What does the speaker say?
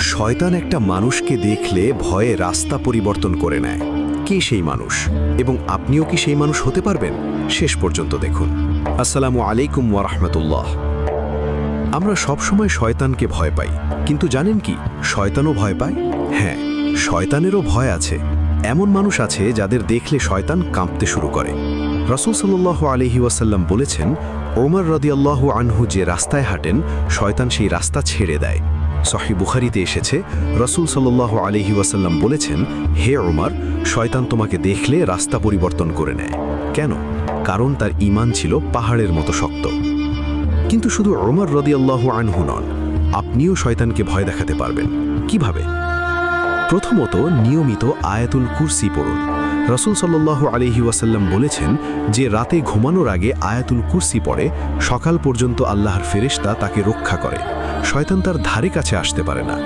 শয়তান একটা মানুষকে দেখলে ভয়ে রাস্তা পরিবর্তন করে নেয়। কে সেই মানুষ এবং আপনিও কি সেই মানুষ হতে পারবেন? শেষ পর্যন্ত দেখুন। আসসালামু আলাইকুম ওয়া রাহমাতুল্লাহ। আমরা সবসময় শয়তানকে ভয় পাই, কিন্তু জানেন কি শয়তানও ভয় পায়? হ্যাঁ, শয়তানেরও ভয় আছে। এমন মানুষ আছে যাদের দেখলে শয়তান কাঁপতে শুরু করে। রাসূল সাল্লাল্লাহু আলাইহি ওয়াসাল্লাম বলেছেন, ওমর রাদিয়াল্লাহু আনহু যে রাস্তায় হাঁটেন, শয়তান সেই রাস্তা ছেড়ে দেয়। সহিহ বুখারীতে এসেছে, রাসূল সাল্লাল্লাহু আলাইহি ওয়াসাল্লাম বলেছেন, হে ওমর, শয়তান তোমাকে দেখলে রাস্তা পরিবর্তন করে নেয়। কেন? কারণ তার ঈমান ছিল পাহাড়ের মতো শক্ত। কিন্তু শুধু ওমর রাদিয়াল্লাহু আনহু নন, আপনিও শয়তানকে ভয় দেখাতে পারবেন। কিভাবে? প্রথমত, নিয়মিত আয়াতুল কুরসি পড়ুন। রাসূল সাল্লাল্লাহু আলাইহি ওয়াসাল্লাম বলেছেন, যে রাতে ঘুমানোর আগে আয়াতুল কুরসি পড়ে, সকাল পর্যন্ত আল্লাহর ফেরেশতা তাকে রক্ষা করে। শয়তান তার ধারে কাছে আসতে পারে না।